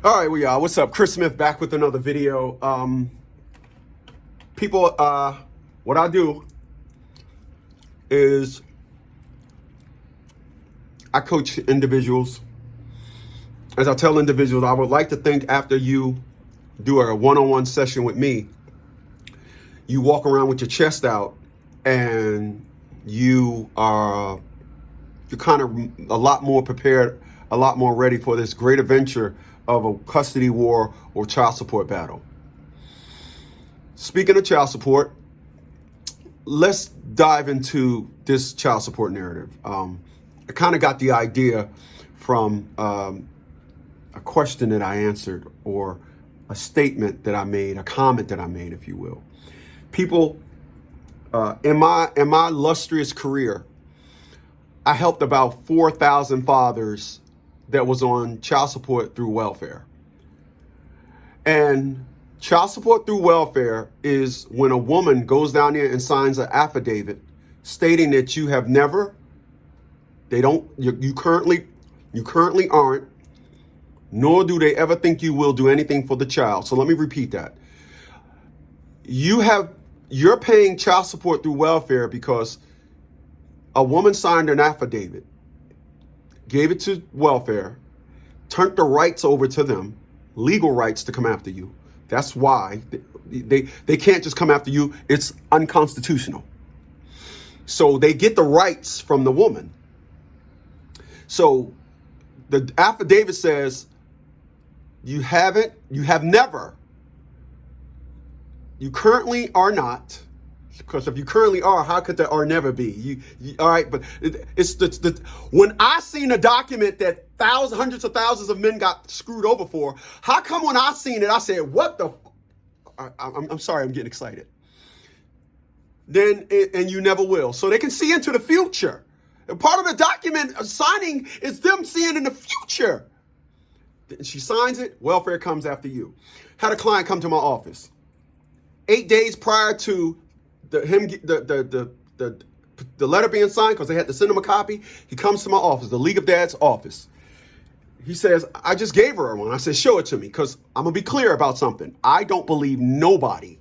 All right, well, y'all, what's up? Chris Smith back with another video. What I do is I coach individuals. As I tell individuals, I would like to think after you do a one-on-one session with me, you walk around with your chest out and you're kind of a lot more prepared, a lot more ready for this great adventure of a custody war or child support battle. Speaking of child support, let's dive into this child support narrative. I kind of got the idea from a question that I answered, or a statement that I made, a comment that I made, if you will. People, in my illustrious career, I helped about 4,000 fathers that was on child support through welfare. And child support through welfare is when a woman goes down there and signs an affidavit stating that you have never, you currently aren't, nor do they ever think you will do anything for the child. So let me repeat that. You're paying child support through welfare because a woman signed an affidavit, gave it to welfare, turned the rights over to them, legal rights to come after you. That's why they can't just come after you. It's unconstitutional. So they get the rights from the woman. So the affidavit says you currently are not. Because if you currently are, how could there or never be? All right, but it's when I seen a document that hundreds of thousands of men got screwed over for, how come when I seen it, I said, what the? I'm sorry, I'm getting excited. And you never will. So they can see into the future. And part of the document signing is them seeing in the future. She signs it, welfare comes after you. Had a client come to my office 8 days prior to the letter being signed, because they had to send him a copy. He comes to my office, the League of Dads office. He says, I just gave her one. I said, show it to me, because I'm going to be clear about something. I don't believe nobody.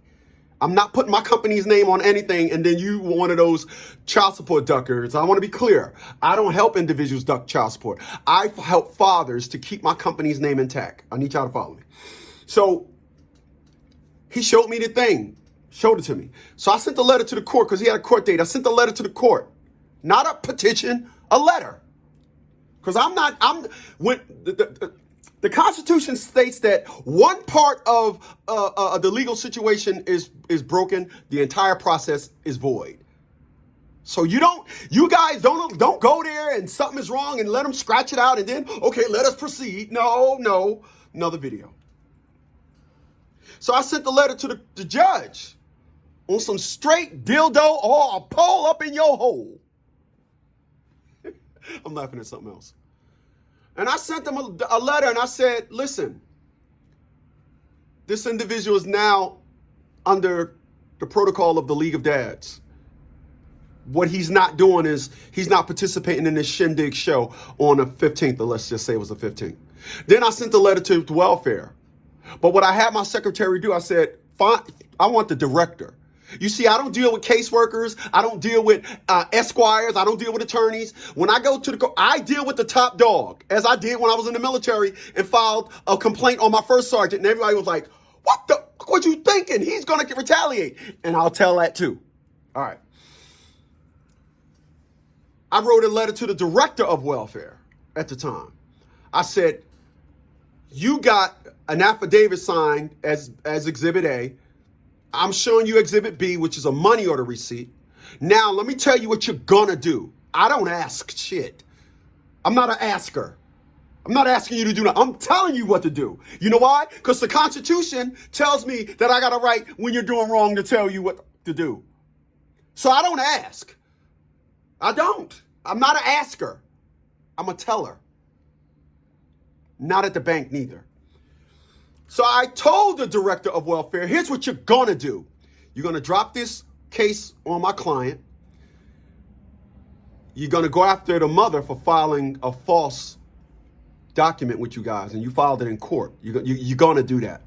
I'm not putting my company's name on anything, and then you one of those child support duckers. I want to be clear. I don't help individuals duck child support. I help fathers to keep my company's name intact. I need y'all to follow me. So he showed me the thing. Showed it to me. So I sent the letter to the court because he had a court date. I sent the letter to the court, not a petition, a letter. Because the Constitution states that one part of the legal situation is broken, the entire process is void. So you guys don't go there and something is wrong and let them scratch it out and then, okay, let us proceed. No, another video. So I sent the letter to the judge on some straight dildo or a pole up in your hole. I'm laughing at something else. And I sent them a letter and I said, listen, this individual is now under the protocol of the League of Dads. What he's not doing is he's not participating in this shindig show on the 15th, or let's just say it was the 15th. Then I sent the letter to welfare. But what I had my secretary do, I said, fine, I want the director. You see, I don't deal with caseworkers. I don't deal with esquires. I don't deal with attorneys. When I go to the court, I deal with the top dog, as I did when I was in the military and filed a complaint on my first sergeant. And everybody was like, what you thinking? He's going to retaliate. And I'll tell that too. All right. I wrote a letter to the director of welfare at the time. I said, you got an affidavit signed as Exhibit A. I'm showing you Exhibit B, which is a money order receipt. Now, let me tell you what you're going to do. I don't ask shit. I'm not an asker. I'm not asking you to do nothing. I'm telling you what to do. You know why? Because the Constitution tells me that I got a right when you're doing wrong to tell you what to do. So I don't ask. I don't. I'm not an asker. I'm a teller. Not at the bank neither. So I told the director of welfare, here's what you're going to do. You're going to drop this case on my client. You're going to go after the mother for filing a false document with you guys and you filed it in court. You're going to do that.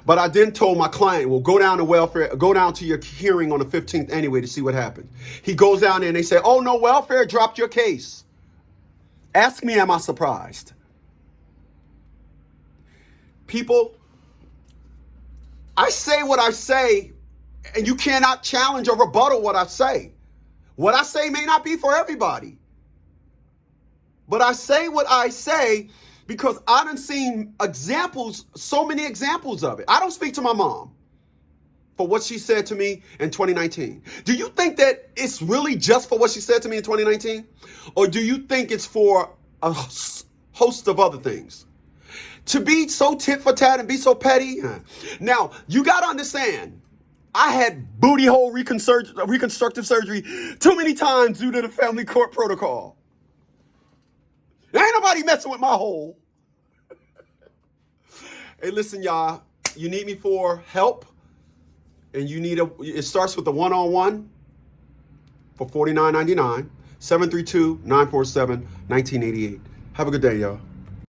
But I then told my client, well, go down to your hearing on the 15th anyway to see what happens. He goes down there and they say, oh, no, welfare dropped your case. Ask me, am I surprised? People, I say what I say, and you cannot challenge or rebuttal what I say. What I say may not be for everybody. But I say what I say because I done seen examples, so many examples of it. I don't speak to my mom for what she said to me in 2019. Do you think that it's really just for what she said to me in 2019? Or do you think it's for a host of other things? To be so tit for tat and be so petty? Now, you got to understand, I had booty hole reconstructive surgery too many times due to the family court protocol. There ain't nobody messing with my hole. Hey, listen, y'all. You need me for help, and it starts with a one-on-one for $49.99, 732-947-1988. Have a good day, y'all.